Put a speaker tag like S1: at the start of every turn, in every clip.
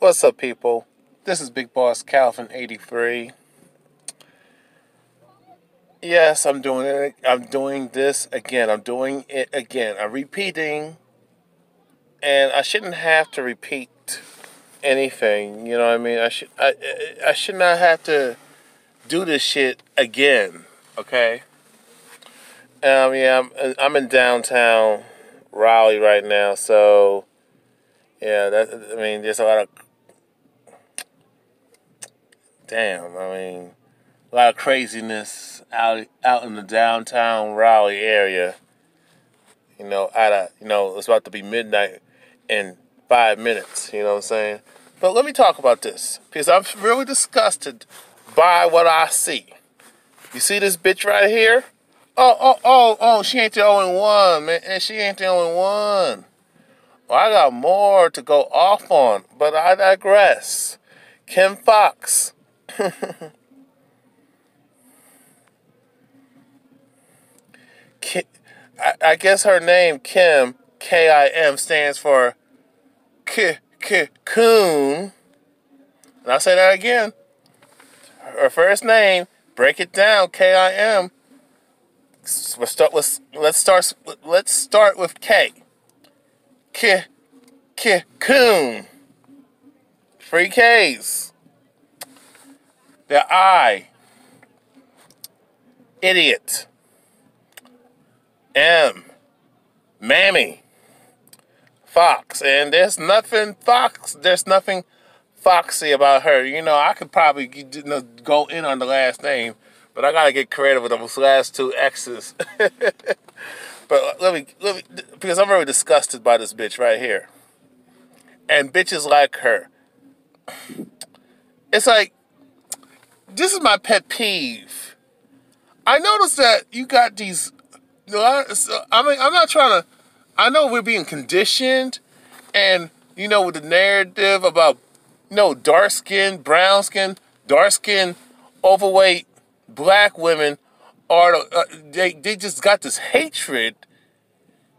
S1: What's up, people? This is Big Boss Calvin 83. Yes, I'm doing it. I'm doing this again. I'm doing it again. I'm repeating, and I shouldn't have to repeat anything. You know what I mean? I should not have to do this shit again. Okay. Yeah, I'm in downtown Raleigh right now, so yeah. There's a lot of a lot of craziness out in the downtown Raleigh area. It's about to be midnight in 5 minutes. You know what I'm saying? But let me talk about this because I'm really disgusted by what I see. You see this bitch right here? Oh! She ain't the only one, man. And she ain't the only one. Well, I got more to go off on, but I digress. Kim Fox. I guess her name, Kim, K-I-M, stands for Coon. And I'll say that again. Her first name, break it down, K-I-M. Let's start with K. Coon. 3 K's. The I. Idiot. M. Mammy. Fox. And there's nothing foxy about her. I could probably go in on the last name, but I gotta get creative with those last 2 X's. But let me, because I'm very disgusted by this bitch right here. And bitches like her. It's like, this is my pet peeve. I noticed that you got these, I'm not trying to, I know we're being conditioned, and, with the narrative about, dark skin, brown skin, dark skin, overweight, black women they just got this hatred.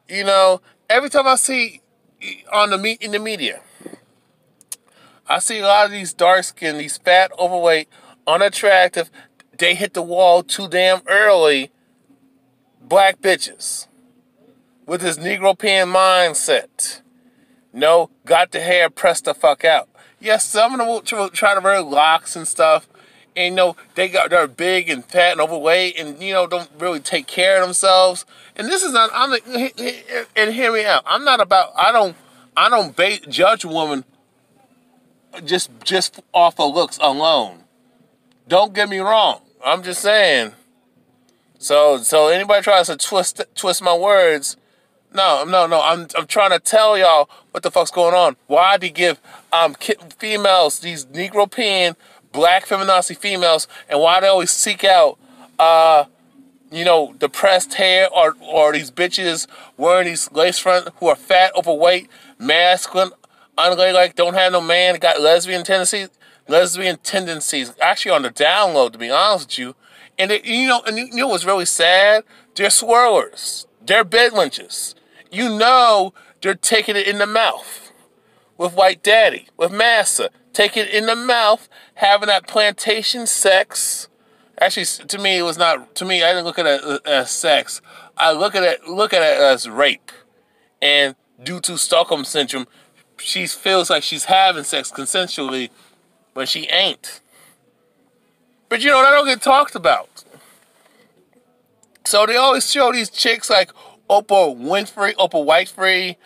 S1: Every time I see in the media, I see a lot of these dark skin, these fat, overweight, unattractive, they hit the wall too damn early, black bitches with this Negro Pan mindset. Got the hair pressed the fuck out. Yes, some of them will try to wear locks and stuff. And they're big and fat and overweight and don't really take care of themselves. And this is not, and hear me out. I don't judge a woman just off of looks alone. Don't get me wrong. I'm just saying. So anybody tries to twist my words, no. I'm trying to tell y'all what the fuck's going on. Why do you give females, these Negro Pan, black feminazi females, and why they always seek out depressed hair or these bitches wearing these lace front who are fat, overweight, masculine, unladylike, don't have no man, got lesbian tendencies, actually on the down low, to be honest with you. And what's really sad? They're swirlers. They're bed lynches. They're taking it in the mouth with White Daddy, with Massa. Taking it in the mouth, having that plantation sex. Actually, to me, it was not. To me, I didn't look at it as sex. I look at it as rape. And due to Stockholm syndrome, she feels like she's having sex consensually, but she ain't. But that don't get talked about. So they always show these chicks like Oprah Winfrey,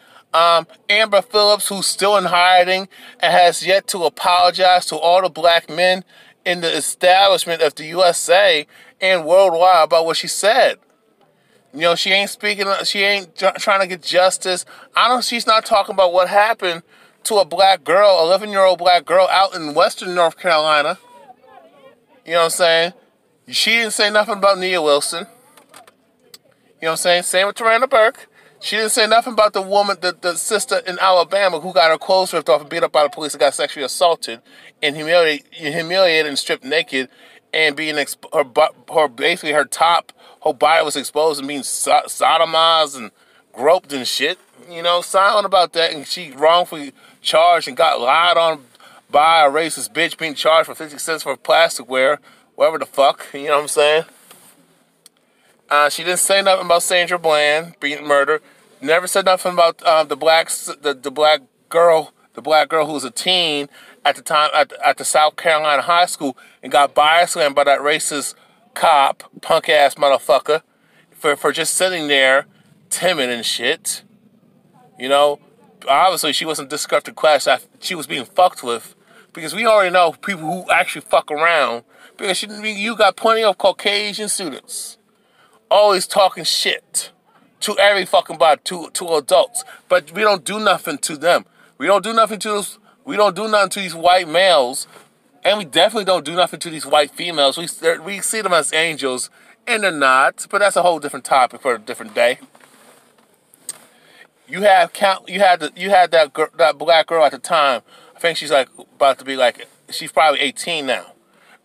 S1: Amber Phillips, who's still in hiding and has yet to apologize to all the black men in the establishment of the USA and worldwide about what she said. She ain't speaking. She ain't trying to get justice. She's not talking about what happened to a black girl, 11-year-old black girl out in Western North Carolina. You know what I'm saying? She didn't say nothing about Nia Wilson. You know what I'm saying? Same with Tarana Burke. She didn't say nothing about the woman, the sister in Alabama who got her clothes ripped off and beat up by the police and got sexually assaulted and humiliated and stripped naked and being her body was exposed and being sodomized and groped and shit. Silent about that, and she wrongfully charged and got lied on by a racist bitch being charged for 50 cents for plasticware, whatever the fuck, you know what I'm saying? She didn't say nothing about Sandra Bland being murdered. Never said nothing about the black girl who was a teen at the time at the South Carolina high school and got body slammed by that racist cop, punk ass motherfucker, for just sitting there, timid and shit. You know, obviously she wasn't disrupting class. She was being fucked with, because we already know people who actually fuck around. Because you got plenty of Caucasian students always talking shit to every fucking body, to adults, but we don't do nothing to them. We don't do nothing to those. We don't do nothing to these white males, and we definitely don't do nothing to these white females. We see them as angels, and they're not. But that's a whole different topic for a different day. You had that black girl at the time. I think she's like about to be like, she's probably 18 now.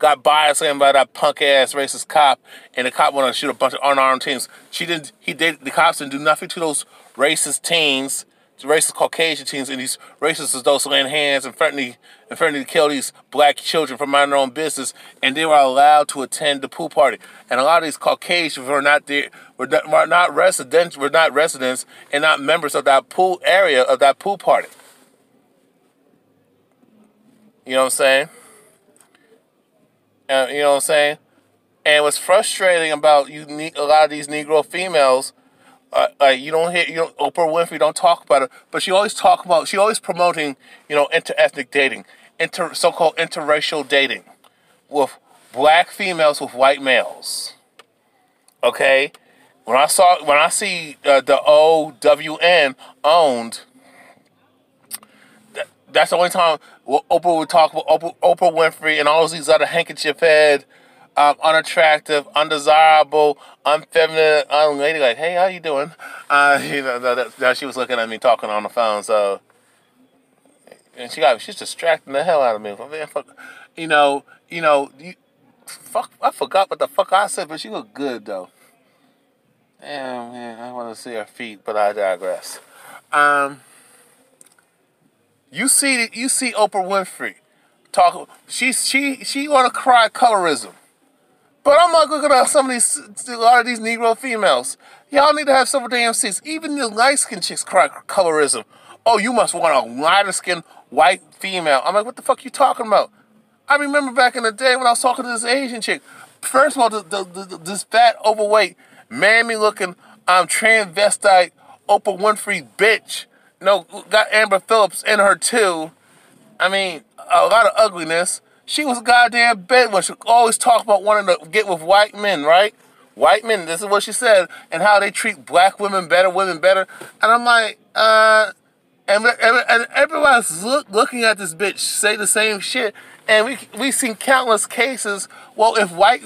S1: Got biased by that punk ass racist cop, and the cop wanted to shoot a bunch of unarmed teens. The cops didn't do nothing to those racist teens, the racist Caucasian teens, and these racist adults laying hands and threatening to kill these black children for minding their own business, and they were allowed to attend the pool party. And a lot of these Caucasians were not there, were not residents, and not members of that pool area of that pool party. You know what I'm saying? You know what I'm saying? And what's frustrating about a lot of these Negro females, Oprah Winfrey don't talk about it, but she always promoting, inter-ethnic dating, so-called interracial dating with black females with white males. Okay? When I see the OWN owned, that's the only time Oprah would talk about Oprah Winfrey and all these other handkerchief-head, unattractive, undesirable, unfeminine, unladylike. Hey, how you doing? Now she was looking at me talking on the phone, so and she's distracting the hell out of me. I forgot what the fuck I said, but she looked good though. Damn, man, I want to see her feet, but I digress. You see Oprah Winfrey talk. She want to cry colorism, but I'm like looking at a lot of these Negro females. Y'all need to have several damn seats. Even the light skinned chicks cry colorism. Oh, you must want a lighter skinned white female. I'm like, what the fuck you talking about? I remember back in the day when I was talking to this Asian chick. First of all, this fat, overweight, mammy looking, transvestite Oprah Winfrey bitch. Got Amber Phillips in her too. I mean, a lot of ugliness. She was a goddamn bitch when she always talked about wanting to get with white men, right? White men, this is what she said, and how they treat black women better. And I'm like, and everybody's looking at this bitch say the same shit, and we seen countless cases. Well, if white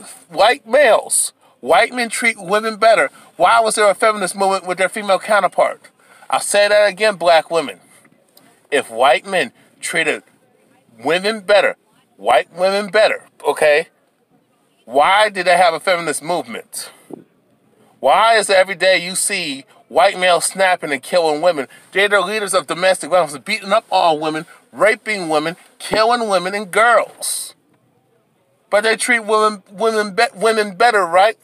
S1: men treat women better, why was there a feminist movement with their female counterpart? I'll say that again, black women. If white men treated women better, white women better, okay, why did they have a feminist movement? Why is it every day you see white males snapping and killing women? They're the leaders of domestic violence, beating up all women, raping women, killing women and girls. But they treat women better, right?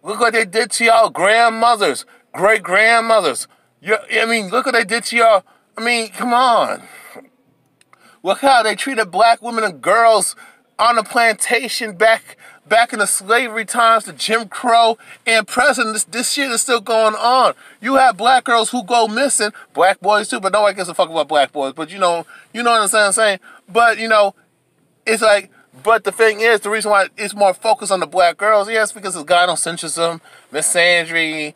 S1: Look what they did to y'all grandmothers, great-grandmothers. Look what they did to y'all. Come on. Look how they treated black women and girls on the plantation back in the slavery times, the Jim Crow, and present. This shit is still going on. You have black girls who go missing, black boys too, but nobody gives a fuck about black boys. But you know what I'm saying? But, it's like, but the thing is, the reason why it's more focused on the black girls, yes, because of gynocentrism, misandry,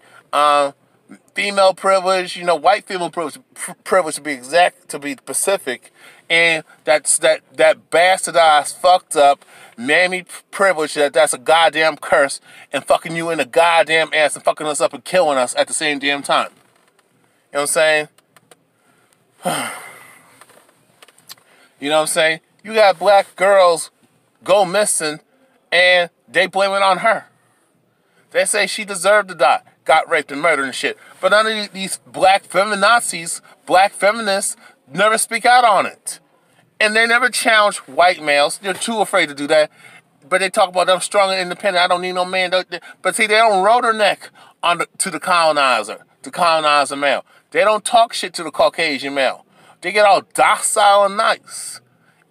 S1: female privilege, white female privilege to be exact, to be specific, and that bastardized, fucked up, mammy privilege that's a goddamn curse, and fucking you in the goddamn ass and fucking us up and killing us at the same damn time. You know what I'm saying? You know what I'm saying? You got black girls go missing, and they blame it on her. They say she deserved to die, got raped and murdered and shit. But none of these black feminazis, black feminists, never speak out on it. And they never challenge white males. They're too afraid to do that. But they talk about them strong and independent. I don't need no man. But see, they don't roll their neck to the colonizer male. They don't talk shit to the Caucasian male. They get all docile and nice.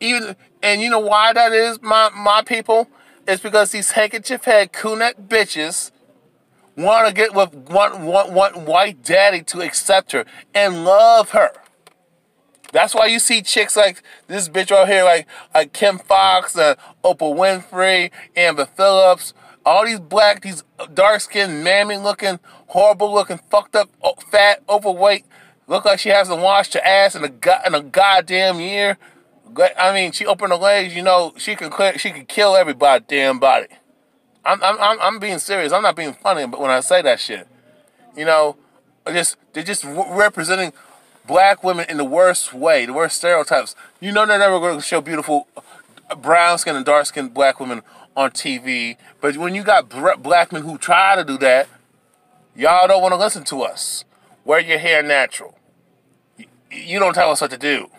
S1: And you know why that is, my people? It's because these handkerchief head coon-neck bitches want to get with want white daddy to accept her and love her. That's why you see chicks like this bitch right here, like Kim Fox, Oprah Winfrey, Amber Phillips, all these these dark-skinned, mammy-looking, horrible-looking, fucked up, fat, overweight, look like she hasn't washed her ass in a goddamn year. I mean, she opened her legs, you know, she can kill everybody damn body. I'm being serious. I'm not being funny, but when I say that shit, you know, they're just representing black women in the worst way, the worst stereotypes. You know, they're never going to show beautiful brown-skinned and dark-skinned black women on TV. But when you got black men who try to do that, y'all don't want to listen to us. Wear your hair natural. You don't tell us what to do.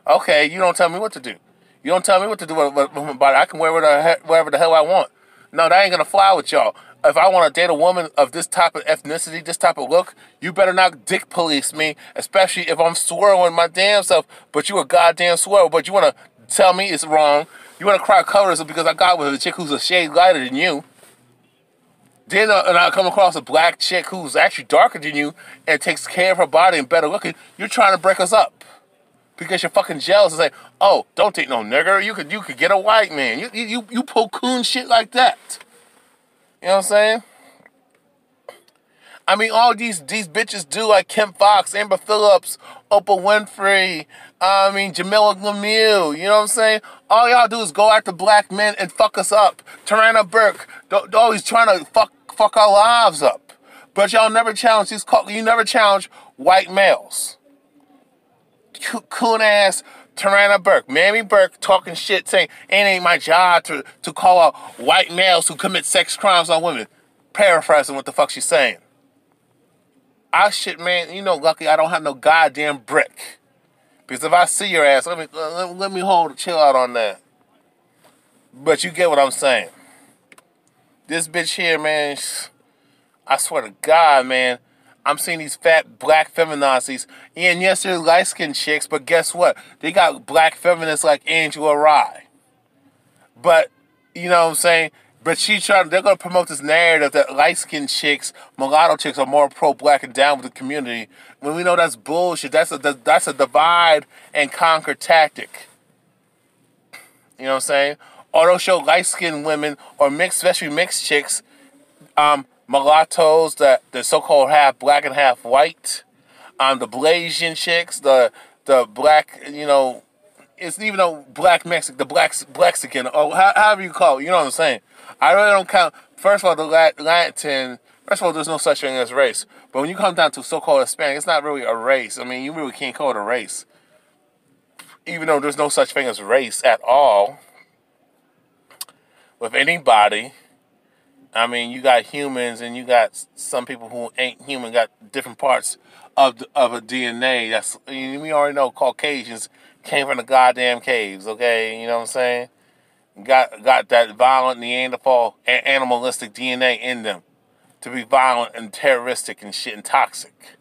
S1: Okay, you don't tell me what to do. You don't tell me what to do with my body. I can wear whatever the hell I want. No, that ain't going to fly with y'all. If I want to date a woman of this type of ethnicity, this type of look, you better not dick police me, especially if I'm swirling my damn self, but you a goddamn swirl, but you want to tell me it's wrong. You want to cry colors because I got with a chick who's a shade lighter than you. Then and I come across a black chick who's actually darker than you and takes care of her body and better looking. You're trying to break us up because you're fucking jealous and say, "Oh, don't date no nigger. You could get a white man." You pull coon shit like that. You know what I'm saying? I mean, all these bitches do, like Kim Fox, Amber Phillips, Oprah Winfrey, Jamila Lemieux, you know what I'm saying? All y'all do is go after black men and fuck us up. Tarana Burke, always trying to fuck our lives up. But y'all never challenge you never challenge white males. Coon-ass Tarana Burke, Mammy Burke talking shit, saying, it ain't my job to call out white males who commit sex crimes on women. Paraphrasing what the fuck she's saying. Shit, man, you know, lucky I don't have no goddamn brick. Because if I see your ass, let me chill out on that. But you get what I'm saying. This bitch here, man, I swear to God, man, I'm seeing these fat black feminazis. And yes, they're light-skinned chicks, but guess what? They got black feminists like Angela Rye. But, you know what I'm saying? But they're going to promote this narrative that light-skinned chicks, mulatto chicks are more pro-black and down with the community. When we know that's bullshit. That's a divide and conquer tactic. You know what I'm saying? Or they'll show light-skinned women or especially mixed chicks, mulattoes, the so-called half black and half white, the Blasian chicks, the black, you know, it's even though black Mexican, the Blexican, or however you call it, you know what I'm saying? I really don't count. First of all, the Latin. First of all, there's no such thing as race. But when you come down to so-called Hispanic, it's not really a race. I mean, you really can't call it a race, even though there's no such thing as race at all with anybody. I mean, you got humans and you got some people who ain't human, got different parts of a DNA. We already know Caucasians came from the goddamn caves, okay? You know what I'm saying? Got that violent Neanderthal animalistic DNA in them to be violent and terroristic and shit and toxic.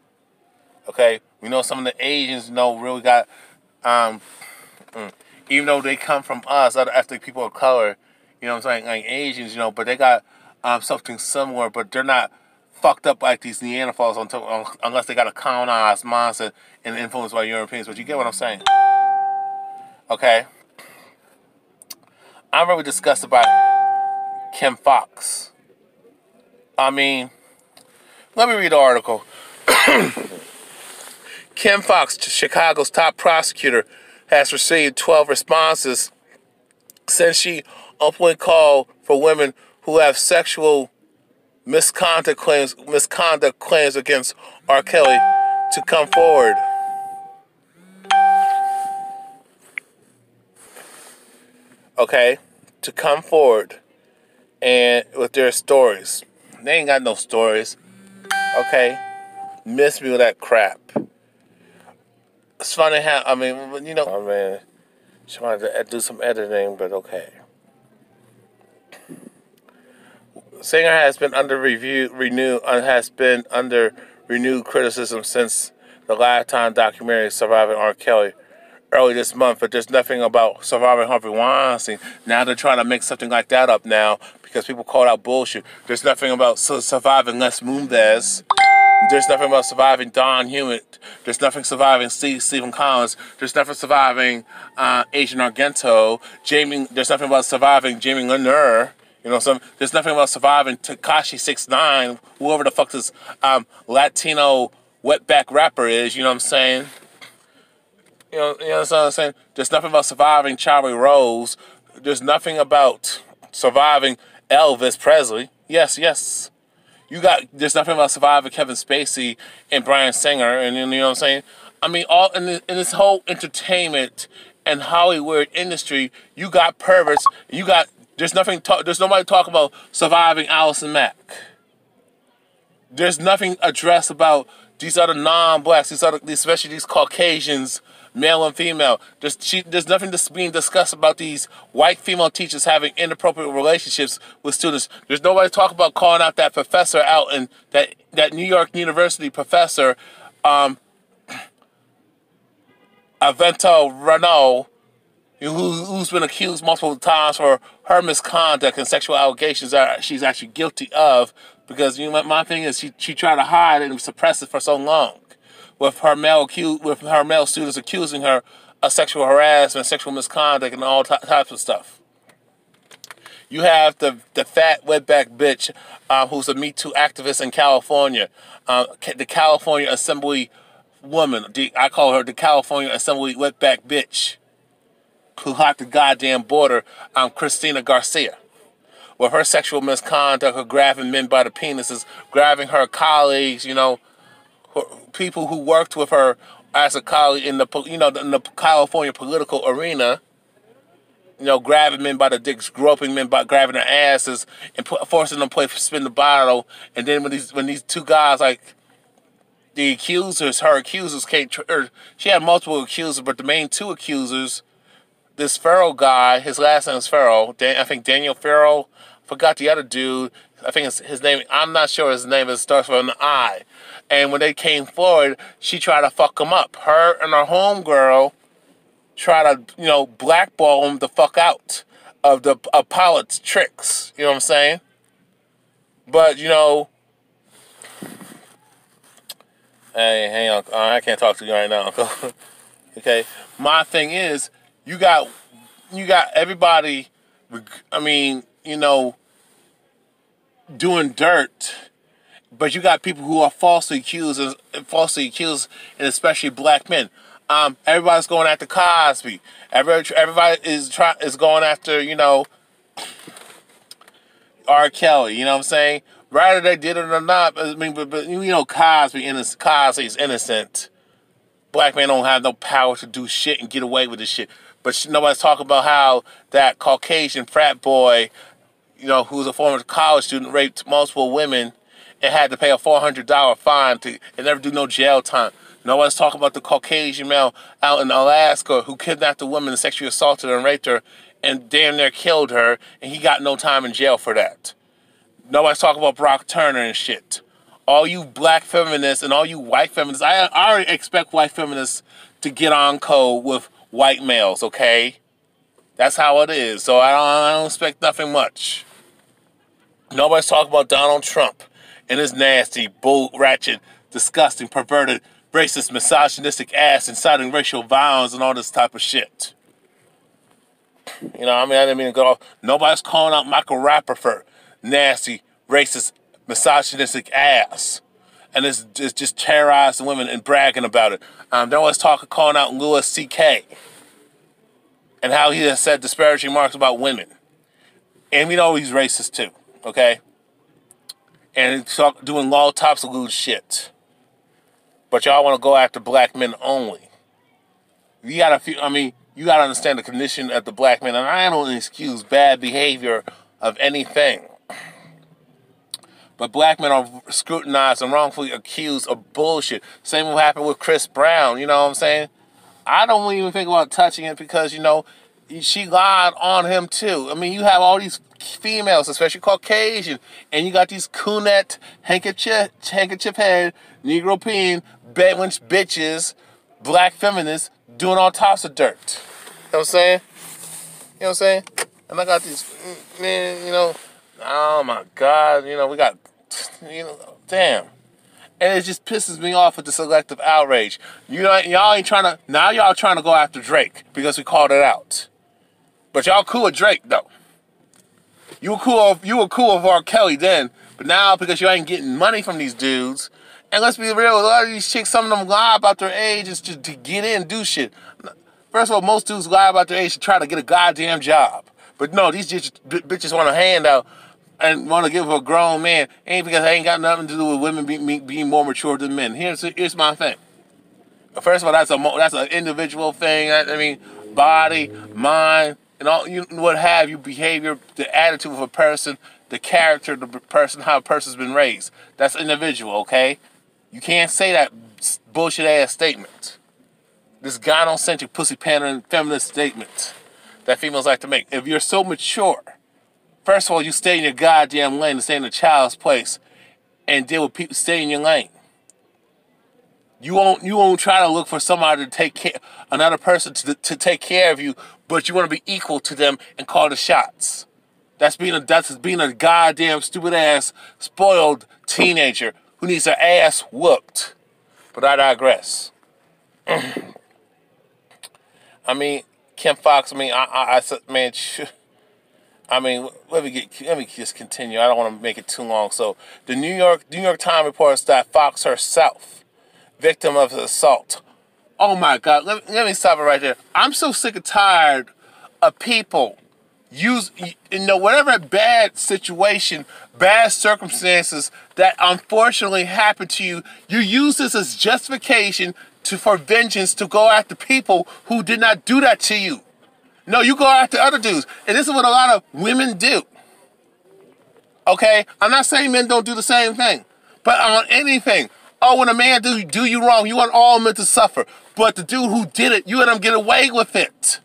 S1: Okay? We know some of the Asians really got, even though they come from us, other ethnic people of color, you know what I'm saying, like Asians, you know, but they got something similar, but they're not fucked up like these Neanderthals unless they got a colonized mindset and influenced by Europeans. But you get what I'm saying? Okay? I'm really disgusted by Kim Fox. I mean, let me read the article. Kim Fox, Chicago's top prosecutor, has received 12 responses since she openly called for women who have sexual misconduct claims against R.Kelly to come forward. Okay, to come forward and with their stories. They ain't got no stories. Okay, miss me with that crap. It's funny how, you know, Trying to do some editing, but okay. Singer has been under renewed criticism since the Lifetime documentary Surviving R.Kelly early this month, but there's nothing about Surviving Harvey Weinstein. Now they're trying to make something like that up now because people call out bullshit. There's nothing about surviving Les Moonves. There's nothing about surviving Don Hewitt. There's nothing surviving Stephen Collins. There's nothing surviving Agent Argento. There's nothing about surviving Jamie Lanier. You know, there's nothing about surviving Tekashi 6ix9ine, whoever the fuck this Latino wetback rapper is. You know what I'm saying? You know what I'm saying? There's nothing about surviving Charlie Rose. There's nothing about surviving Elvis Presley. Yes. There's nothing about surviving Kevin Spacey and Bryan Singer, and you know what I'm saying? I mean, all in this whole entertainment and Hollywood industry, you got perverts. There's nobody talking about surviving Allison Mack. There's nothing addressed about these other non-blacks, especially these Caucasians, male and female. There's nothing that's being discussed about these white female teachers having inappropriate relationships with students. There's nobody talking about calling out that professor out and that New York University professor, Avento Renault, who's been accused multiple times for her misconduct and sexual allegations that she's actually guilty of, because you know my thing is she tried to hide it and suppress it for so long, with her male students accusing her of sexual harassment, sexual misconduct, and all types of stuff. You have the fat wetback bitch who's a Me Too activist in California, the California Assembly woman. I call her the California Assembly wetback bitch, who hopped the goddamn border, Christina Garcia, with her sexual misconduct, her grabbing men by the penises, grabbing her colleagues, you know, people who worked with her as a colleague in the California political arena, you know, grabbing men by the dicks, groping men by grabbing their asses, and forcing them to play spin the bottle. And then when these two guys, like her accusers she had multiple accusers, but the main two accusers, this Farrell guy, his last name is Farrell. I think Daniel Farrell. Forgot the other dude. I think it's his name. I'm not sure his name. It starts with an I. And when they came forward, she tried to fuck him up. Her and her homegirl tried to, blackball him the fuck out of pilot's tricks. You know what I'm saying? But, hey, hang on. I can't talk to you right now. Okay? My thing is, you got everybody, doing dirt, but you got people who are falsely accused, and especially black men. Everybody's going after Cosby. Everybody is going after, R.Kelly. You know what I'm saying? Whether they did it or not, but Cosby's innocent. Black men don't have no power to do shit and get away with this shit. But nobody's talking about how that Caucasian frat boy, who's a former college student, raped multiple women and had to pay a $400 fine and never do no jail time. Nobody's talking about the Caucasian male out in Alaska who kidnapped a woman and sexually assaulted her and raped her and damn near killed her, and he got no time in jail for that. Nobody's talking about Brock Turner and shit. All you black feminists and all you white feminists, I already expect white feminists to get on code with white males, okay? That's how it is. So I don't expect nothing much. Nobody's talking about Donald Trump and his nasty, ratchet, disgusting, perverted, racist, misogynistic ass inciting racial violence and all this type of shit. I didn't mean to go off. Nobody's calling out Michael Rapaport, nasty, racist, misogynistic ass. And it's just terrorizing women and bragging about it. They're always calling out Louis C.K. and how he has said disparaging remarks about women. And we know he's racist too, okay? And he's doing all types of lewd shit. But y'all want to go after black men only. You gotta understand the condition of the black man. And I don't excuse bad behavior of anything. But black men are scrutinized and wrongfully accused of bullshit. Same will happen with Chris Brown, you know what I'm saying? I don't even think about touching it because, you know, she lied on him too. I mean, you have all these females, especially Caucasian, and you got these cunette, handkerchief head, Negro peen, bedwench bitches, black feminists doing all types of dirt. You know what I'm saying? You know what I'm saying? And I got these, man, you know, oh my God, you know, we got, you know, damn. And it just pisses me off with the selective outrage. You know, y'all ain't trying to, now y'all trying to go after Drake because we called it out. But y'all cool with Drake, though. You were cool with R.Kelly then, but now because you ain't getting money from these dudes, and let's be real, a lot of these chicks, some of them lie about their age just to get in and do shit. First of all, most dudes lie about their age to try to get a goddamn job. But no, these bitches want a handout and want to give a grown man, ain't because they ain't got nothing to do with women being more mature than men. Here's my thing. First of all, that's an individual thing. I mean, body, mind, and all what have you, behavior, the attitude of a person, the character of the person, how a person's been raised. That's individual, okay? You can't say that bullshit ass statement. This God-centric, pussy pandering, feminist statement that females like to make. If you're so mature, first of all, you stay in your goddamn lane and stay in a child's place and deal with people. Stay in your lane. You won't try to look for somebody to take care, another person to take care of you, but you want to be equal to them and call the shots. That's being a goddamn stupid ass spoiled teenager who needs her ass whooped. But I digress. I mean, Kim Fox. I mean, I said, man. I mean, let me just continue. I don't want to make it too long. So, the New York Times reports that Fox herself, victim of assault. Oh my God! Let me stop it right there. I'm so sick and tired of people whatever bad situation, bad circumstances that unfortunately happened to you. You use this as justification for vengeance to go after people who did not do that to you. No, you go after other dudes, and this is what a lot of women do. Okay, I'm not saying men don't do the same thing, but on anything. Oh, when a man do you wrong, you want all men to suffer. But the dude who did it, you let him get away with it.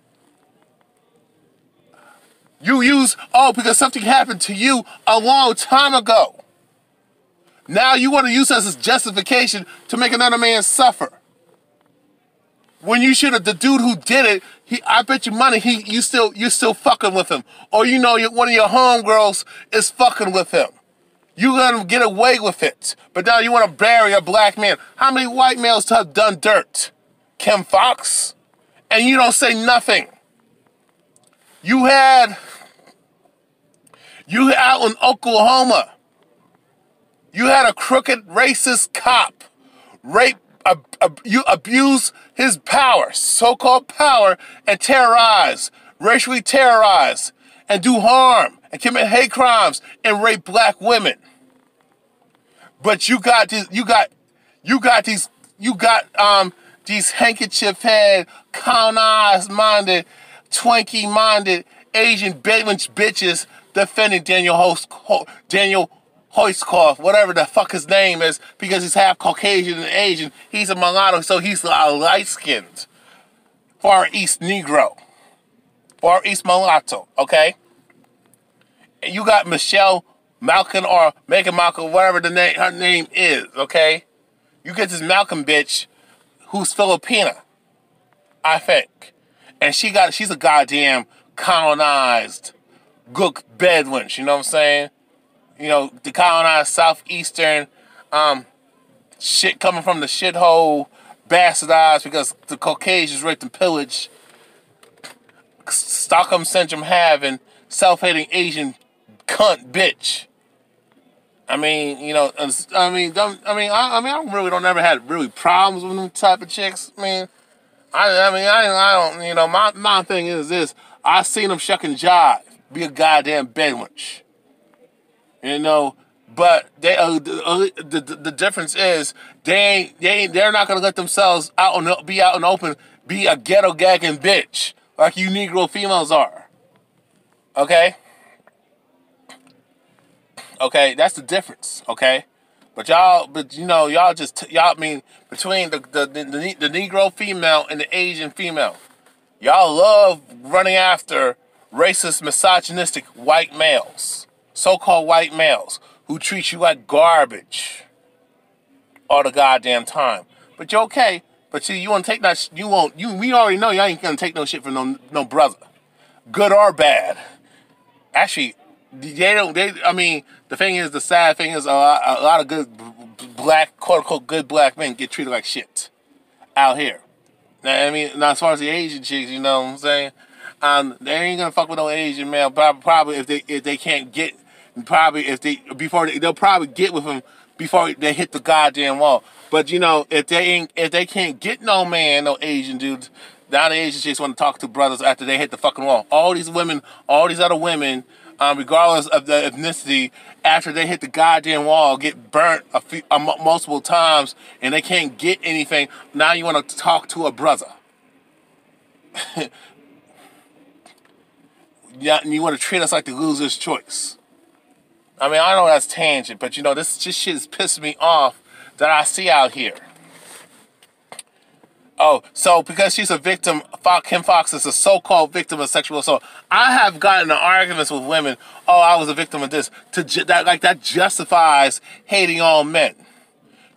S1: You use, because something happened to you a long time ago. Now you want to use this as justification to make another man suffer. When you should have, the dude who did it, I bet you money, you're still fucking with him. Or you know one of your homegirls is fucking with him. You let him get away with it. But now you want to bury a black man. How many white males have done dirt? Kim Fox? And you don't say nothing. You out in Oklahoma. You had a crooked racist cop you abuse his power, so-called power, and racially terrorize, and do harm, and commit hate crimes, and rape black women. But you got these handkerchief-head, colonized-minded, Twinkie-minded Asian bedwench bitches defending Daniel Hoyskoff, whatever the fuck his name is, because he's half Caucasian and Asian. He's a mulatto, so he's light-skinned. Far East Negro. Far East mulatto, okay? And you got Michelle Malkin or Megan Malkin, whatever her name is, okay? You get this Malcolm bitch who's Filipina, I think. And she's a goddamn colonized gook bedwench, you know what I'm saying? You know, the colonized southeastern shit coming from the shithole, bastardized because the Caucasians raped and pillaged, Stockholm syndrome having, self-hating Asian cunt bitch. I mean, you know, I don't ever had really problems with them type of chicks. I don't, you know, my thing is this: I seen them shuck and jive, be a goddamn bedwench. You know, but they the difference is they're not gonna let themselves be out in the open, be a ghetto gagging bitch like you Negro females are. Okay, that's the difference. Okay, But y'all, y'all just, y'all, I mean, between the Negro female and the Asian female, y'all love running after racist, misogynistic white males, so-called white males, who treat you like garbage all the goddamn time. But you're okay. But you want to take that, we already know y'all ain't gonna take no shit from no brother. Good or bad. Actually, I mean, the sad thing is, a lot of good black, quote-unquote, good black men get treated like shit out here. Now, I mean, now as far as the Asian chicks, you know what I'm saying? They ain't gonna fuck with no Asian male, probably if they can't get, they'll probably get with them before they hit the goddamn wall. But, if they can't get no man, no Asian dudes, now the Asian chicks want to talk to brothers after they hit the fucking wall. All these other women, regardless of the ethnicity, after they hit the goddamn wall, get burnt multiple times, and they can't get anything. Now you want to talk to a brother. Yeah, and you want to treat us like the loser's choice. I mean, I know that's tangent, but this just shit is pissing me off that I see out here. Oh, so because she's a victim, Kim Fox is a so-called victim of sexual assault. I have gotten in arguments with women, oh, I was a victim of this. That justifies hating all men.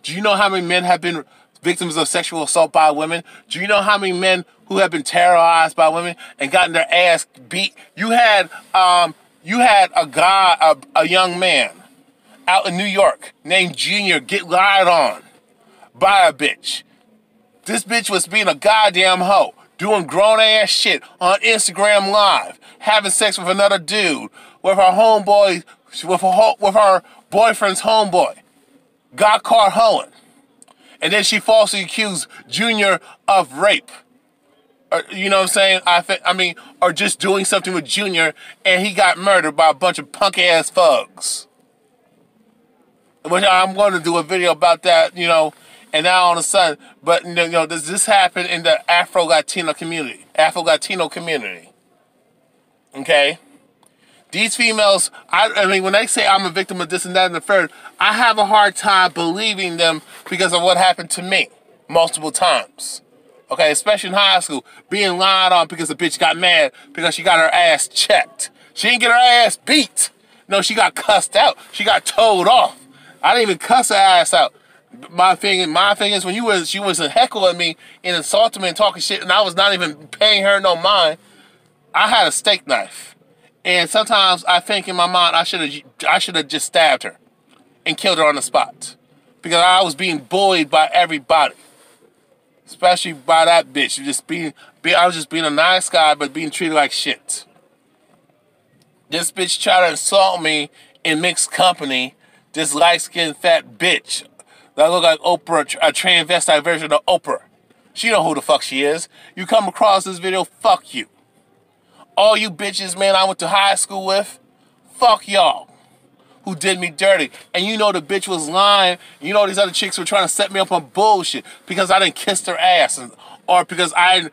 S1: Do you know how many men have been victims of sexual assault by women? Do you know how many men who have been terrorized by women and gotten their ass beat? You had a young man out in New York named Junior get lied on by a bitch. This bitch was being a goddamn hoe, doing grown-ass shit on Instagram Live, having sex with another dude, with her homeboy, with her boyfriend's homeboy. Got caught hoeing. And then she falsely accused Junior of rape. You know what I'm saying? Or just doing something with Junior, and he got murdered by a bunch of punk-ass thugs. Which I'm going to do a video about that, and now all of a sudden, but does this happen in the Afro-Latino community? Okay? These females, when they say I'm a victim of this and that and the third, I have a hard time believing them because of what happened to me multiple times. Okay, especially in high school, being lied on because the bitch got mad because she got her ass checked. She didn't get her ass beat. No, she got cussed out. She got told off. I didn't even cuss her ass out. My thing is when she was heckling me and insulting me and talking shit, and I was not even paying her no mind. I had a steak knife, and sometimes I think in my mind I should have just stabbed her and killed her on the spot because I was being bullied by everybody, especially by that bitch. I was just being a nice guy, but being treated like shit. This bitch tried to insult me in mixed company. This light-skinned fat bitch that look like Oprah, a transvestite version of Oprah. She know who the fuck she is. You come across this video, fuck you. All you bitches, man, I went to high school with, fuck y'all, who did me dirty. And the bitch was lying. These other chicks were trying to set me up on bullshit because I didn't kiss their ass, or because I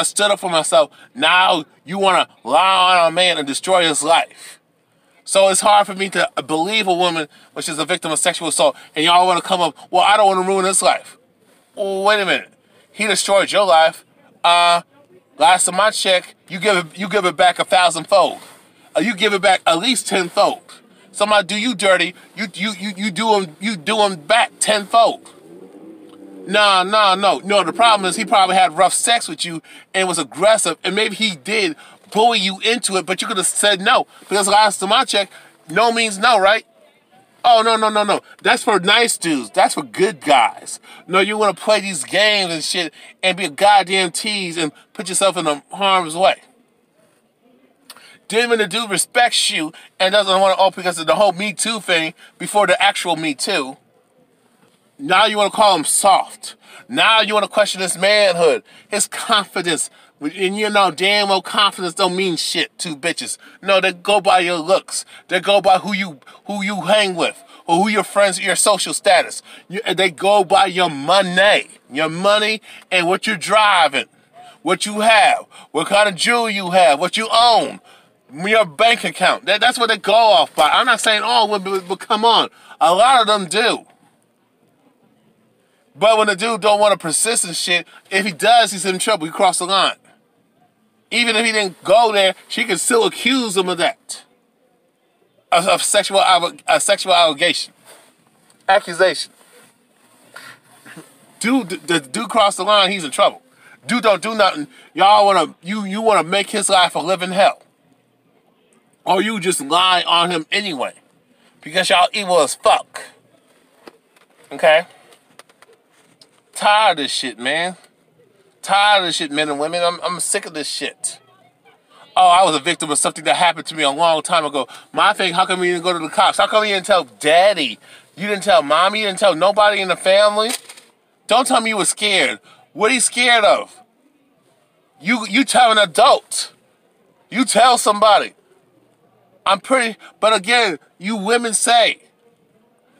S1: stood up for myself. Now you want to lie on a man and destroy his life. So it's hard for me to believe a woman when she's a victim of sexual assault, and y'all want to come up, well, I don't want to ruin his life. Well, wait a minute. He destroyed your life. Last of my check, you give it back 1,000-fold. You give it back at least 10-fold. Somebody do you dirty, you do him back 10-fold. No. The problem is he probably had rough sex with you and was aggressive, and maybe he did bully you into it, but you could have said no. Because last to my check, no means no, right? Oh, no. That's for nice dudes. That's for good guys. No, you want to play these games and shit and be a goddamn tease and put yourself in harm's way. Then when the dude respects you and doesn't want to, because of the whole Me Too thing before the actual Me Too, now you want to call him soft. Now you want to question his manhood, his confidence. And damn well confidence don't mean shit to bitches. No, they go by your looks. They go by who you hang with, or who your friends, your social status. They go by your money and what you're driving, what you have, what kind of jewelry you have, what you own. Your bank account. That's what they go off by. I'm not saying all women, but come on. A lot of them do. But when the dude don't want to persist in shit, if he does, he's in trouble. He crossed the line. Even if he didn't go there, she can still accuse him of that. Of sexual allegation. Accusation. The dude crossed the line, he's in trouble. Dude don't do nothing. Y'all wanna you wanna make his life a living hell. Or you just lie on him anyway. Because y'all evil as fuck. Okay? Tired of this shit, man. Tired of this shit, men and women. I'm sick of this shit. Oh, I was a victim of something that happened to me a long time ago. My thing, how come you didn't go to the cops? How come you didn't tell daddy? You didn't tell mommy? You didn't tell nobody in the family? Don't tell me you were scared. What are you scared of? You tell an adult. You tell somebody. But again, you women say,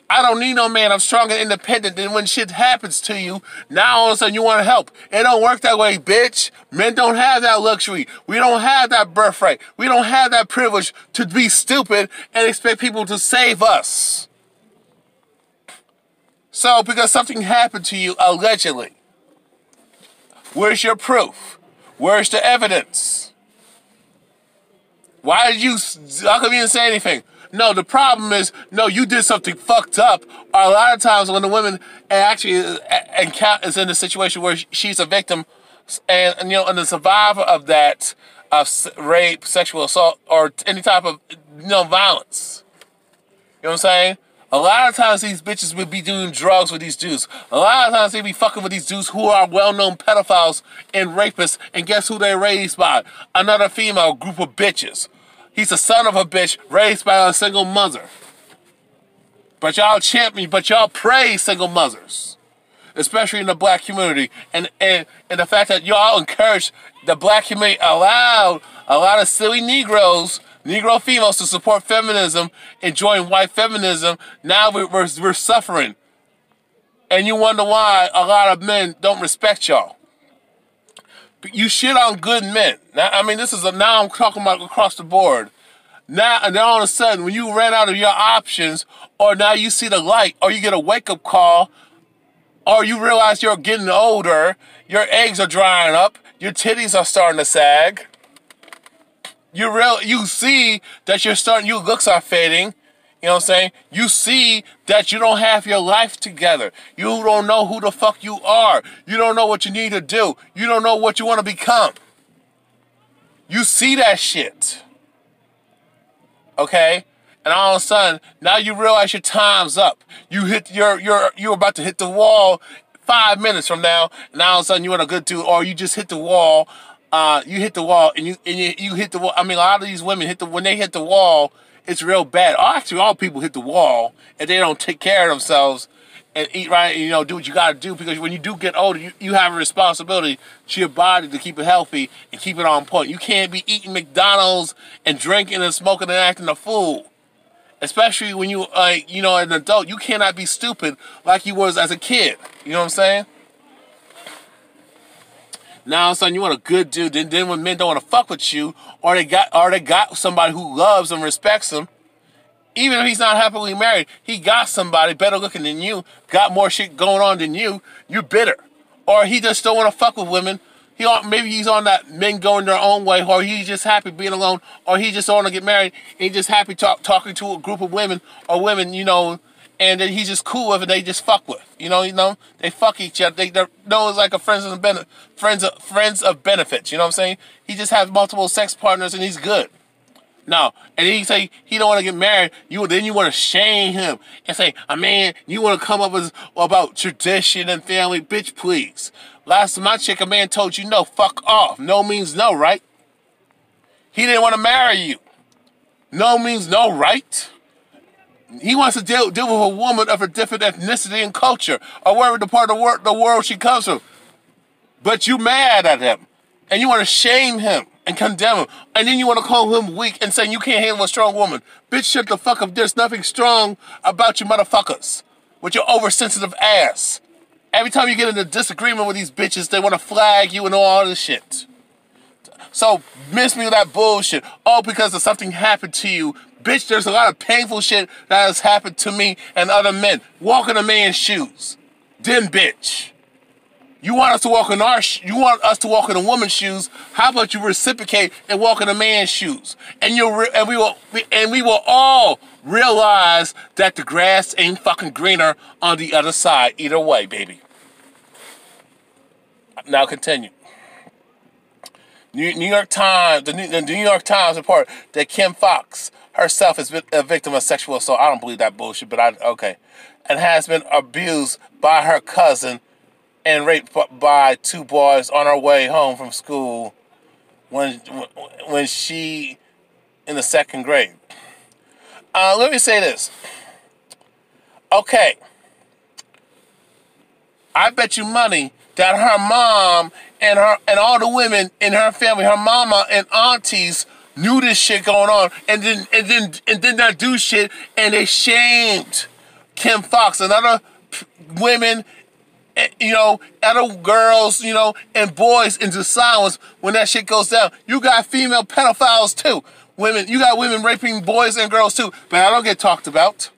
S1: I don't need no man. I'm strong and independent. Then when shit happens to you, now all of a sudden you want to help. It don't work that way, bitch. Men don't have that luxury. We don't have that birthright. We don't have that privilege to be stupid and expect people to save us. So, because something happened to you, allegedly, where's your proof? Where's the evidence? How come you didn't say anything? No, the problem is, no, you did something fucked up. Or a lot of times when the woman actually is in a situation where she's a victim and the survivor of that, of rape, sexual assault, or any type of, violence. You know what I'm saying? A lot of times these bitches would be doing drugs with these dudes. A lot of times they be fucking with these dudes who are well-known pedophiles and rapists, and guess who they're raised by? Another female group of bitches. He's a son of a bitch raised by a single mother. But y'all champion, but y'all praise single mothers. Especially in the black community. And the fact that y'all encourage the black community, allowed a lot of silly Negro females to support feminism and join white feminism. Now we're suffering. And you wonder why a lot of men don't respect y'all. You shit on good men. Now, now I'm talking about across the board. Now, and then all of a sudden, when you ran out of your options, or now you see the light, or you get a wake-up call, or you realize you're getting older, your eggs are drying up, your titties are starting to sag, you see that your looks are fading. You know what I'm saying? You see that you don't have your life together. You don't know who the fuck you are. You don't know what you need to do. You don't know what you want to become. You see that shit. Okay? And all of a sudden, now you realize your time's up. You're about to hit the wall 5 minutes from now, and all of a sudden you want a good dude, or you just hit the wall. You hit the wall, and you hit the wall. A lot of these women when they hit the wall, it's real bad. Actually, all people hit the wall and they don't take care of themselves and eat right and, do what you got to do, because when you do get older, you have a responsibility to your body to keep it healthy and keep it on point. You can't be eating McDonald's and drinking and smoking and acting a fool. Especially when you, an adult. You cannot be stupid like you was as a kid. You know what I'm saying? Now all of a sudden you want a good dude, then when men don't want to fuck with you, or they got somebody who loves and respects them, even if he's not happily married, he got somebody better looking than you, got more shit going on than you, you're bitter. Or he just don't want to fuck with women. Maybe he's on that men going their own way, or he's just happy being alone, or he just don't want to get married, and he's just happy talking to a group of women, or women, and then he's just cool with it. They just fuck with, they fuck each other. They're it's like a friends of benefits. You know what I'm saying? He just has multiple sex partners and he's good. No, and then he say he don't want to get married. Then you want to shame him and say, man, you want to come up with about tradition and family, bitch, please. Last time my chick, a man told you no, fuck off. No means no, right? He didn't want to marry you. No means no, right? He wants to deal with a woman of a different ethnicity and culture, or wherever the part of the world she comes from. But you mad at him, and you want to shame him and condemn him, and then you want to call him weak and say you can't handle a strong woman. Bitch, shut the fuck up. There's nothing strong about you motherfuckers with your oversensitive ass. Every time you get in a disagreement with these bitches, they want to flag you and all this shit. So miss me with that bullshit. Oh, because of something happened to you. Bitch, there's a lot of painful shit that has happened to me and other men. Walk in a man's shoes. Then, bitch. You want us to walk in you want us to walk in a woman's shoes. How about you reciprocate and walk in a man's shoes? And we will all realize that the grass ain't fucking greener on the other side either way, baby. Now continue. New York Times, the New York Times report that Kim Fox herself is a victim of sexual assault. I don't believe that bullshit, but okay. And has been abused by her cousin and raped by 2 boys on her way home from school when she in the 2nd grade. Let me say this. Okay. I bet you money that her mom and all the women in her family, her mama and aunties, knew this shit going on and did not do shit, and they shamed Kim Fox and other women, you know, other girls, you know, and boys into silence when that shit goes down. You got female pedophiles too. You got women raping boys and girls too, but I don't get talked about.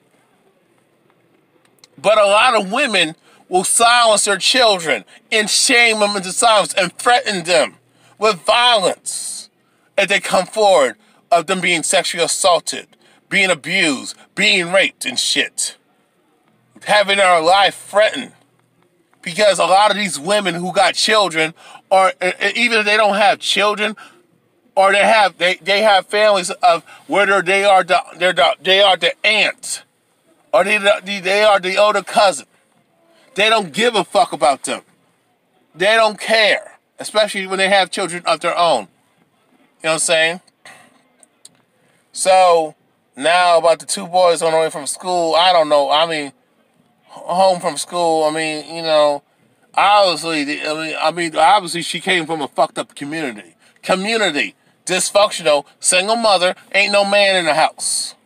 S1: But a lot of women will silence their children and shame them into silence and threaten them with violence if they come forward of them being sexually assaulted, being abused, being raped and shit. Having their life threatened. Because a lot of these women who got children, or even if they don't have children, or they have families of whether they are the aunt, or they are the older cousin. They don't give a fuck about them. They don't care. Especially when they have children of their own. You know what I'm saying? So, now about the 2 boys on the way from school, I don't know. I mean, home from school, I mean, you know, obviously she came from a fucked up community. Dysfunctional, single mother, ain't no man in the house.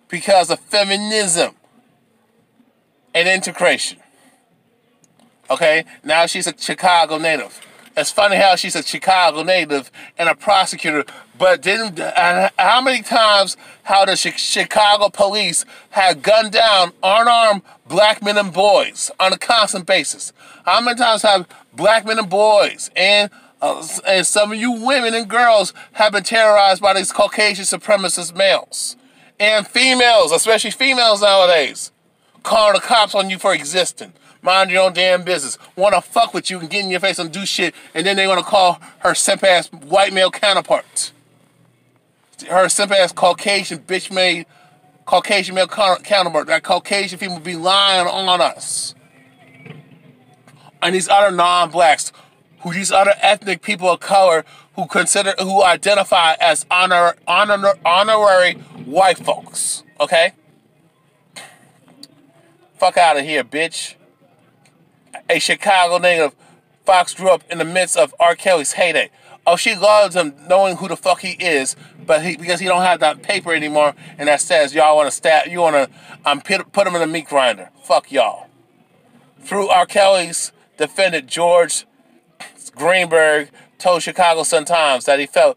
S1: Because of feminism and integration. Okay? Now she's a Chicago native. It's funny how she's a Chicago native and a prosecutor, but how many times how the Chicago police had gunned down unarmed black men and boys on a constant basis? How many times have black men and boys and some of you women and girls have been terrorized by these Caucasian supremacist males? And females, especially females nowadays, calling the cops on you for existing. Mind your own damn business. Want to fuck with you and get in your face and do shit, and then they want to call her simp-ass white male counterpart. Her simp-ass Caucasian bitch-made Caucasian male counterpart. That Caucasian people be lying on us. And these other non-blacks, these other ethnic people of color who identify as honorary white folks. Okay? Fuck out of here, bitch. A Chicago native, Fox grew up in the midst of R.Kelly's heyday. Oh, she loves him knowing who the fuck he is, but because he don't have that paper anymore, and that says y'all want to put him in a meat grinder. Fuck y'all. Through R.Kelly's defendant, George Greenberg told Chicago Sun-Times that he felt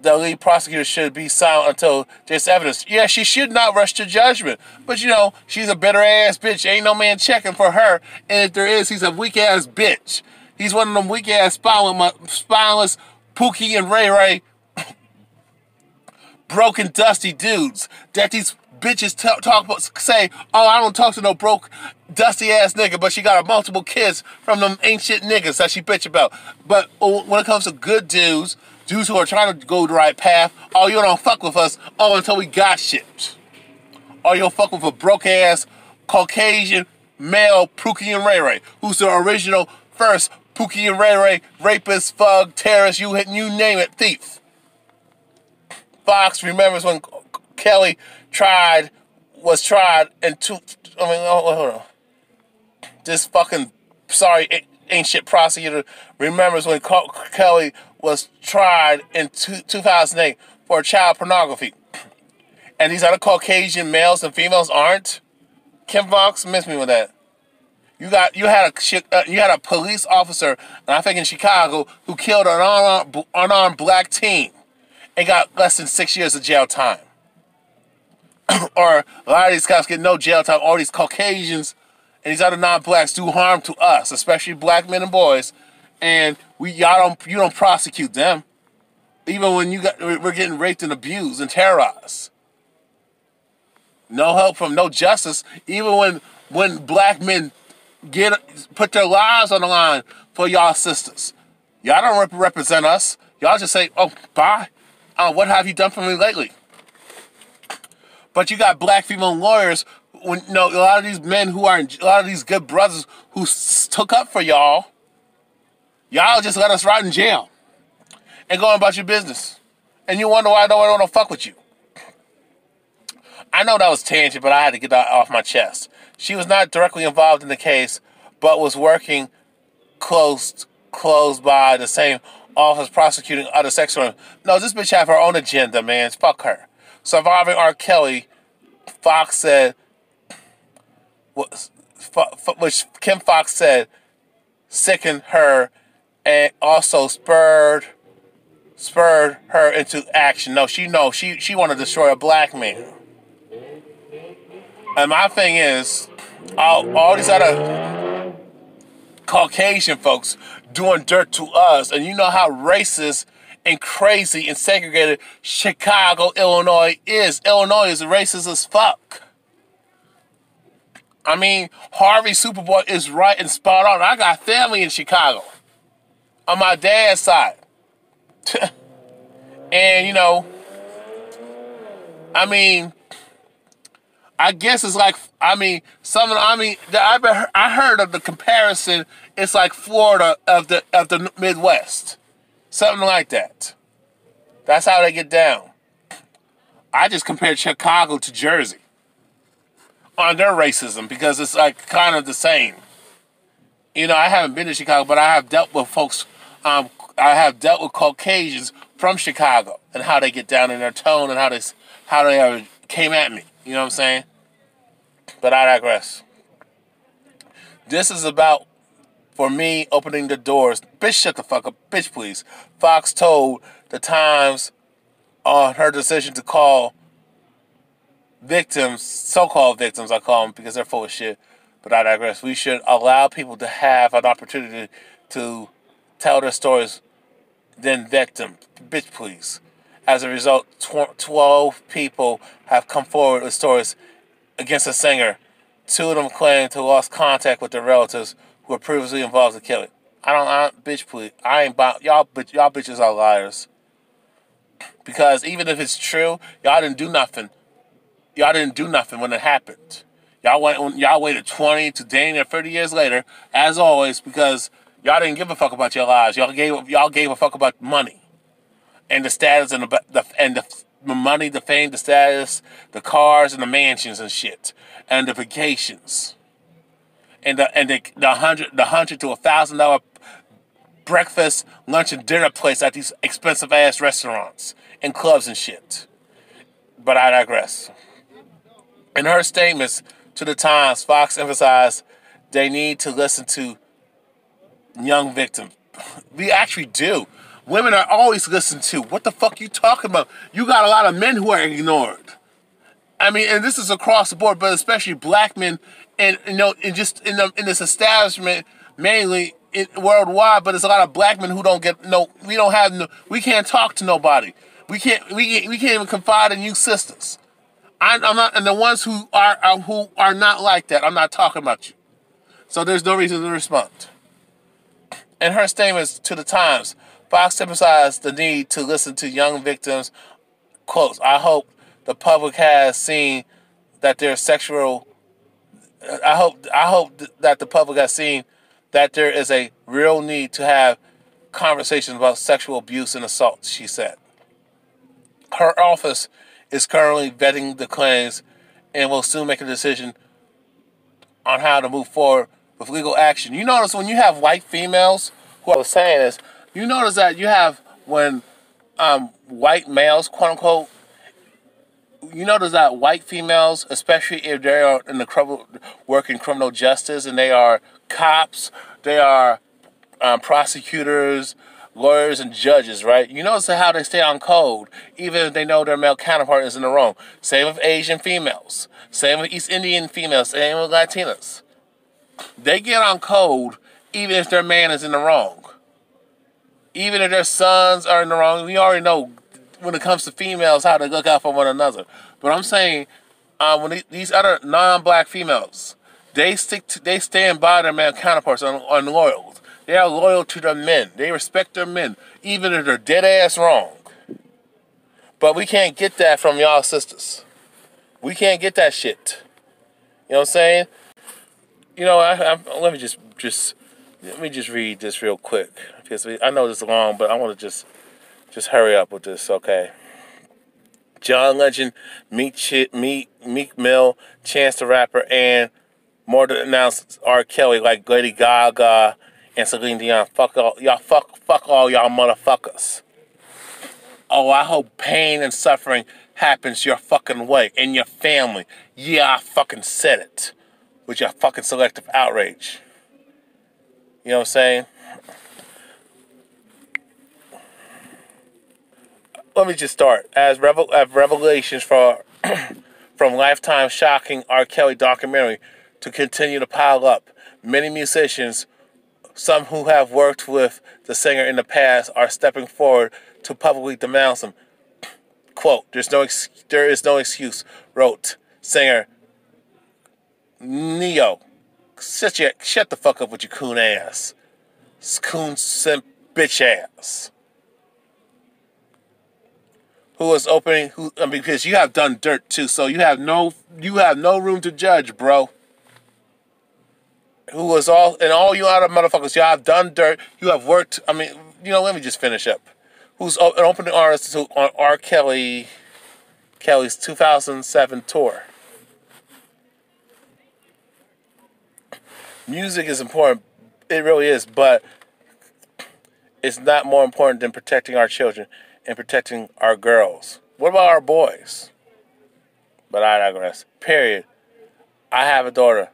S1: the lead prosecutor should be silent until there's evidence. Yeah, she should not rush to judgment. But, you know, she's a bitter-ass bitch. Ain't no man checking for her. And if there is, he's a weak-ass bitch. He's one of them weak-ass, spineless Pookie and Ray Ray broken, dusty dudes that these bitches say, oh, I don't talk to no broke, dusty-ass nigga, but she got multiple kids from them ain't shit niggas that she bitch about. But when it comes to good dudes who are trying to go the right path, oh, you don't fuck with us, oh, until we got shit. Or you'll fuck with a broke-ass Caucasian male Pookie and Ray Ray, who's the original first Pookie and Ray Ray rapist, thug, terrorist, you name it, thief. Fox remembers when Kelly was tried in hold on. This fucking ain't shit prosecutor remembers when Kelly was tried in 2008 for child pornography. And these other Caucasian males and females aren't? Kim Fox, miss me with that. You had a police officer, and I think in Chicago, who killed an unarmed black teen and got less than 6 years of jail time. Or a lot of these cops get no jail time. All these Caucasians and these other non-blacks do harm to us, especially black men and boys, and you don't prosecute them, even when we're getting raped and abused and terrorized. No help from no justice, even when black men put their lives on the line for y'all sisters. Y'all don't represent us. Y'all just say, "Oh, bye. What have you done for me lately?" But you got black female lawyers. A lot of these men a lot of these good brothers who took up for y'all. Y'all just let us rot in jail and go about your business. And you wonder why nobody want to fuck with you. I know that was tangent, but I had to get that off my chest. She was not directly involved in the case, but was working close by the same office prosecuting other sex crimes. No, this bitch have her own agenda, man. Fuck her. Surviving R.Kelly, Fox said, which Kim Fox said sickened her and also spurred her into action. She want to destroy a black man. And my thing is, all these other Caucasian folks doing dirt to us, and you know how racist and crazy and segregated Chicago, Illinois is. Illinois is racist as fuck. I mean, Harvey Superboy is right and spot on. I got family in Chicago on my dad's side. And, I guess it's like, I heard of the comparison, it's like Florida of the Midwest. Something like that. That's how they get down. I just compared Chicago to Jersey on their racism because it's like kind of the same. I haven't been to Chicago, but I have dealt with folks, I have dealt with Caucasians from Chicago and how they get down in their tone and how they came at me. You know what I'm saying? But I digress. This is about, for me, opening the doors. Bitch, shut the fuck up. Bitch, please. Fox told the Times on her decision to call victims, so-called victims, I call them because they're full of shit, but I digress. We should allow people to have an opportunity to tell their stories than victims. Bitch, please. As a result, 12 people have come forward with stories against the singer. 2 of them claim to have lost contact with their relatives who were previously involved in the killing. Bitch, please. I ain't about y'all bitches are liars. Because even if it's true, y'all didn't do nothing. Y'all didn't do nothing when it happened. Y'all waited 20 to dang near 30 years later, as always, because y'all didn't give a fuck about your lives. Y'all gave a fuck about money and the status and the money, the fame, the status, the cars and the mansions and shit, and the vacations, and the $100 to $1,000 breakfast, lunch, and dinner plates at these expensive ass restaurants and clubs and shit. But I digress. In her statements to the Times, Fox emphasized they need to listen to young victims. We actually do. Women are always listened to. What the fuck you talking about? You got a lot of men who are ignored. And this is across the board, but especially black men, and just in this establishment, mainly worldwide. But there's a lot of black men who don't get we can't talk to nobody. We can't even confide in you sisters. I'm not, and the ones who are not like that, I'm not talking about you. So there's no reason to respond. In her statements to the Times, Fox emphasized the need to listen to young victims. Quotes, I hope the public has seen that their sexual. I hope that the public has seen that there is a real need to have conversations about sexual abuse and assault, she said. Her office is currently vetting the claims and will soon make a decision on how to move forward with legal action. You notice when you have white females, what I was saying is, you notice that you have when white males, quote unquote, you notice that white females, especially if they are in the working criminal justice and they are cops, they are prosecutors, lawyers, and judges, right? You notice how they stay on code, even if they know their male counterpart is in the wrong. Same with Asian females. Same with East Indian females. Same with Latinas. They get on code even if their man is in the wrong. Even if their sons are in the wrong. We already know when it comes to females how to look out for one another. But I'm saying when these other non-black females, they stand by their male counterparts on loyal. They are loyal to their men. They respect their men, even if they're dead ass wrong. But we can't get that from y'all sisters. We can't get that shit. You know what I'm saying? You know, let me just read this real quick, because I know this is long, but I want to just hurry up with this, okay? John Legend, Meek Mill, Chance the Rapper, and more to announce R.Kelly, like Lady Gaga and Celine Dion. Fuck all y'all motherfuckers. Oh, I hope pain and suffering happens your fucking way in your family. Yeah, I fucking said it. With your fucking selective outrage. You know what I'm saying? Let me just start. As revelations from Lifetime's shocking R. Kelly documentary to continue to pile up, many musicians, some who have worked with the singer in the past, are stepping forward to publicly denounce him. Quote, there is no excuse, wrote singer Neo. Shut the fuck up with your coon ass. Coon simp bitch ass. Because you have done dirt too, so you have no room to judge, bro. All you other motherfuckers, y'all have done dirt, you have worked, let me just finish up. Who's an opening artist on R. Kelly's 2007 tour. Music is important, it really is, but it's not more important than protecting our children and protecting our girls. What about our boys? But I digress. Period. I have a daughter.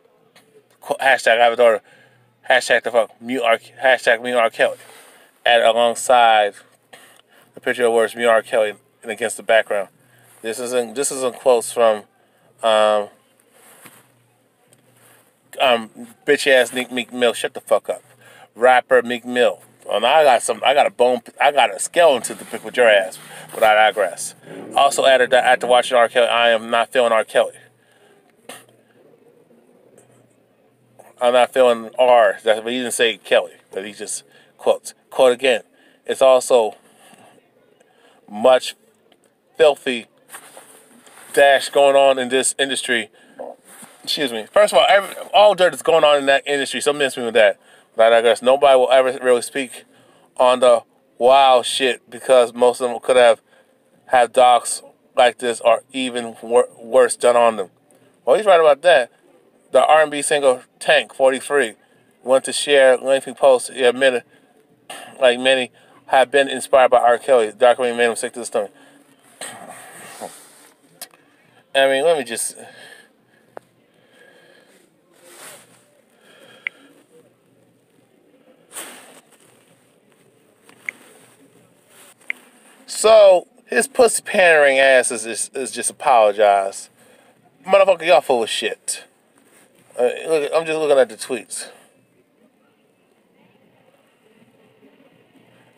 S1: Hashtag I have a daughter. Hashtag the fuck. Hashtag me R. Kelly. And alongside the picture of words me R. Kelly and against the background. This is in quotes from bitch ass Meek Mill. Shut the fuck up. Rapper Meek Mill. And I got a skeleton to pick with your ass, but I digress. Also added that after watching R. Kelly, I am not feeling R. Kelly. I'm not feeling R. But he didn't say Kelly, but he just quotes. Quote again. It's also much filthy dash going on in this industry. Excuse me. First of all dirt is going on in that industry, so miss me with that. But I guess nobody will ever really speak on the wild shit because most of them could have docs like this or even worse done on them. Well, he's right about that. The R&B single Tank 43 went to share lengthy posts. He admitted, like many, have been inspired by R. Kelly. The documentary made him sick to the stomach. Let me just... So, his pussy pandering ass is just apologize. Motherfucker, y'all full of shit. Look, I'm just looking at the tweets.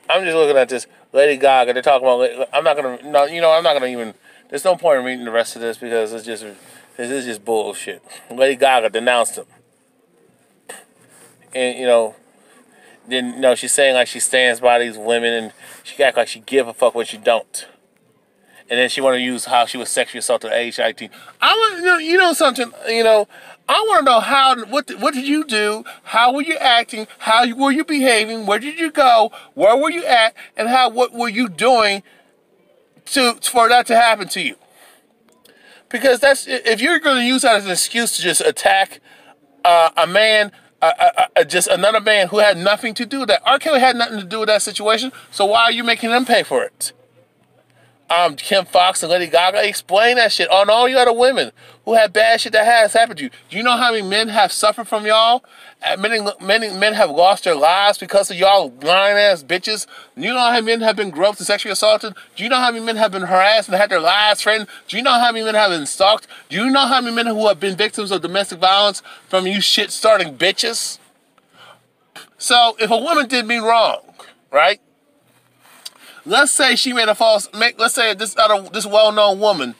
S1: I'm just looking at this Lady Gaga. They're talking about. I'm not gonna even. There's no point in reading the rest of this because this is just bullshit. Lady Gaga denounced him, and then she's saying like she stands by these women and she act like she give a fuck when she don't. And then she want to use how she was sexually assaulted at age 18. I want something. I want to know what did you do? How were you acting? How were you behaving? Where did you go? Where were you at? And what were you doing for that to happen to you? Because if you're going to use that as an excuse to just attack a man, just another man who had nothing to do with that. R. Kelly had nothing to do with that situation, so why are you making them pay for it? Kim Fox and Lady Gaga, explain that shit on all you other women who had bad shit that has happened to you. Do you know how many men have suffered from y'all? Many men have lost their lives because of y'all lying ass bitches. Do you know how many men have been groped and sexually assaulted? Do you know how many men have been harassed and had their lives threatened? Do you know how many men have been stalked? Do you know how many men who have been victims of domestic violence from you shit starting bitches? So if a woman did me wrong, right? Let's say she made a false. Let's say this well-known woman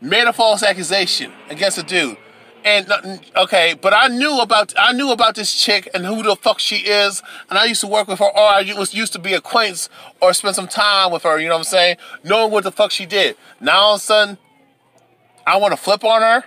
S1: made a false accusation against a dude, and okay, but I knew about this chick and who the fuck she is, and I used to work with her, or I used to be acquaintance or spend some time with her. You know what I'm saying? Knowing what the fuck she did. Now all of a sudden, I want to flip on her.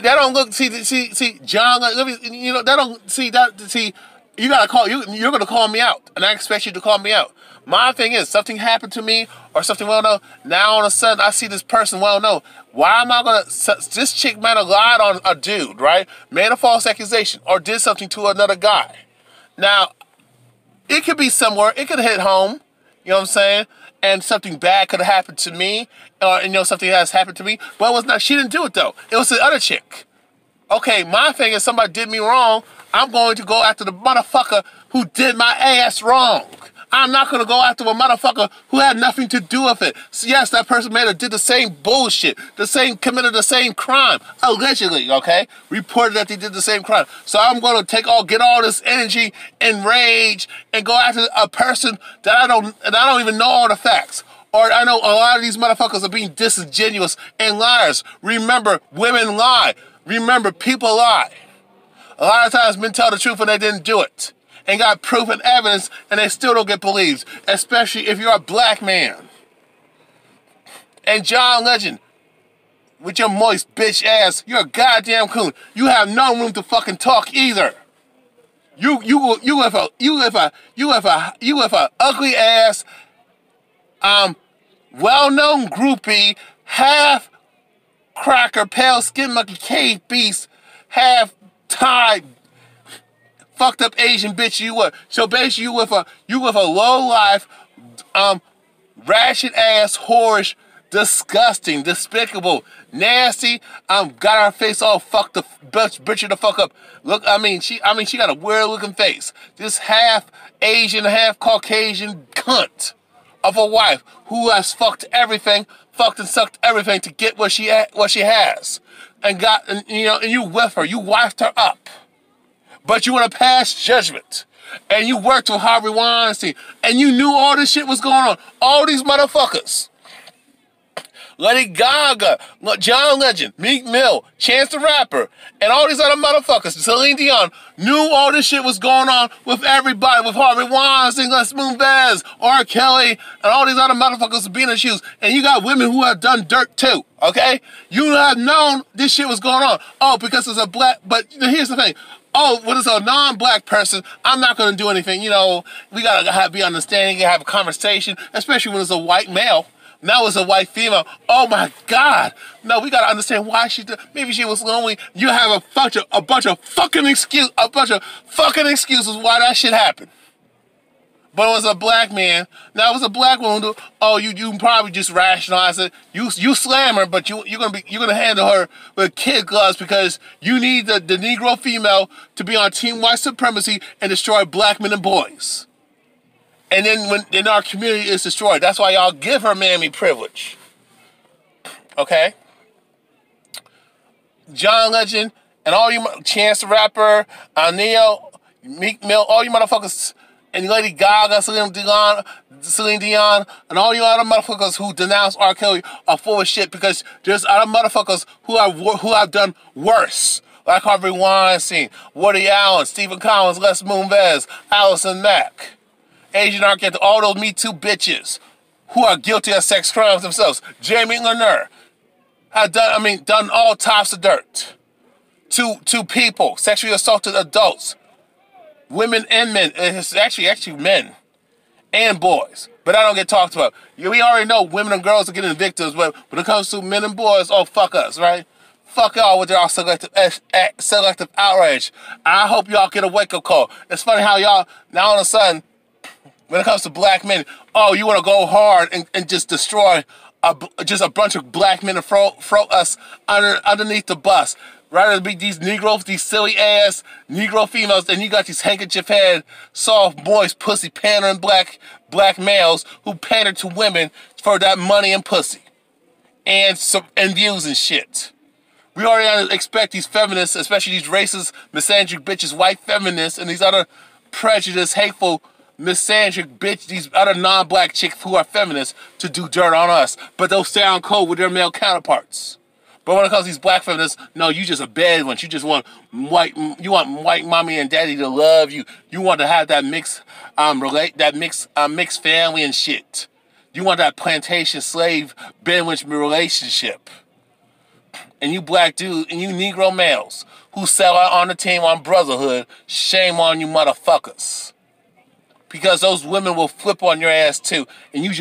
S1: That don't look. See, John. Let me. You know that don't see that. See, you gotta call. You're gonna call me out, and I expect you to call me out. My thing is, something happened to me or something well-known. Now, all of a sudden, I see this person well-known. Why am I going to... This chick might have lied on a dude, right? Made a false accusation or did something to another guy. Now, it could be somewhere. It could hit home. You know what I'm saying? And something bad could have happened to me. Or, you know, something has happened to me. But it was not... She didn't do it, though. It was the other chick. Okay, my thing is, somebody did me wrong. I'm going to go after the motherfucker who did my ass wrong. I'm not going to go after a motherfucker who had nothing to do with it. So yes, that person did the same bullshit, committed the same crime, allegedly, okay? Reported that they did the same crime. So I'm going to get all this energy and rage and go after a person that I don't even know all the facts. Or I know a lot of these motherfuckers are being disingenuous and liars. Remember, women lie. Remember, people lie. A lot of times men tell the truth and they didn't do it. And got proof and evidence, and they still don't get believed, especially if you're a black man. And John Legend, with your moist bitch ass, you're a goddamn coon. You have no room to fucking talk either. You have a ugly ass, well-known groupie, half cracker, pale skin monkey, cave beast, half Thai, fucked up Asian bitch you were. So basically you with a low life, ratchet ass, whorish, disgusting, despicable, nasty, got her face all fucked the bitch the fuck up. Look, I mean she got a weird looking face. This half Asian, half Caucasian cunt of a wife who has fucked everything, fucked and sucked everything to get what she has. And you with her, you wifed her up. But you want to pass judgment. And you worked with Harvey Weinstein. And you knew all this shit was going on. All these motherfuckers. Lady Gaga, John Legend, Meek Mill, Chance the Rapper, and all these other motherfuckers, Celine Dion, knew all this shit was going on with everybody, with Harvey Weinstein, Les Moonves, R.Kelly, and all these other motherfuckers being in shoes. And you got women who have done dirt too, okay? You have known this shit was going on. Oh, because it's a black, but here's the thing. Oh, when it's a non-black person, I'm not going to do anything. You know, we got to be understanding and have a conversation, especially when it's a white male. Now it's a white female. Oh my God! No, we gotta understand why she did. Maybe she was lonely. You have a bunch of fucking excuses why that shit happened. But it was a black man. Now it was a black woman. Oh, you probably just rationalize it. You slam her, but you're gonna handle her with kid gloves because you need the Negro female to be on team white supremacy and destroy black men and boys. And then when our community is destroyed, that's why y'all give her mammy privilege. Okay? John Legend and all you Chance the Rapper, Neo, Meek Mill, all you motherfuckers, and Lady Gaga, Celine Dion, and all you other motherfuckers who denounce R. Kelly are full of shit because there's other motherfuckers who have done worse. Like Harvey Weinstein, Woody Allen, Stephen Collins, Les Moonves, Allison Mack. Asian Arquette, all those Me Too bitches who are guilty of sex crimes themselves. Jamie Lerner have done all types of dirt to people, sexually assaulted adults, women and men. It's actually men and boys, but I don't get talked about. We already know women and girls are getting victims, but when it comes to men and boys, oh fuck us, right? Fuck y'all with y'all selective outrage. I hope y'all get a wake-up call. It's funny how y'all now all of a sudden. When it comes to black men, oh, you want to go hard and just destroy just a bunch of black men and throw us underneath the bus. Rather be these Negroes, these silly ass Negro females, and you got these handkerchief head, soft boys, pussy pandering black males who pander to women for that money and pussy and views and shit. We already expect these feminists, especially these racist, misogynistic bitches, white feminists, and these other prejudiced, hateful, misogynistic bitch, these other non-black chicks who are feminists, to do dirt on us, but they'll stay on code with their male counterparts. But when it comes to these black feminists, no, you just a bad one. You just want white mommy and daddy to love you. You want to have that mixed family and shit. You want that plantation slave bedouin relationship. And you black dudes and you Negro males who sell out on the team on brotherhood, shame on you motherfuckers. Because those women will flip on your ass too, and you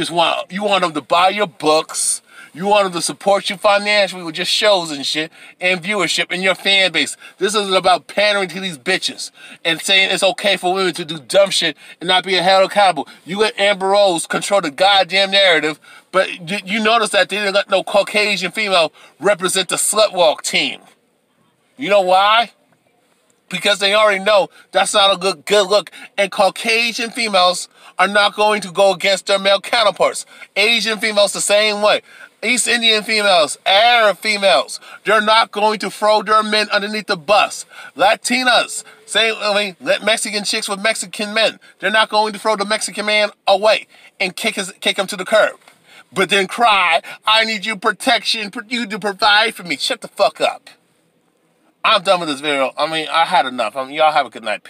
S1: want them to buy your books. You want them to support you financially with your shows and shit, and viewership, and your fan base. This isn't about pandering to these bitches and saying it's okay for women to do dumb shit and not be held accountable. You let Amber Rose control the goddamn narrative, but you notice that they didn't let no Caucasian female represent the slut walk team. You know why? Because they already know that's not a good look, and Caucasian females are not going to go against their male counterparts. Asian females the same way. East Indian females, Arab females, they're not going to throw their men underneath the bus. Latinas, Mexican chicks with Mexican men, they're not going to throw the Mexican man away and kick him to the curb. But then cry, I need you protection, you to provide for me. Shut the fuck up. I'm done with this video. I had enough. Y'all have a good night. Peace.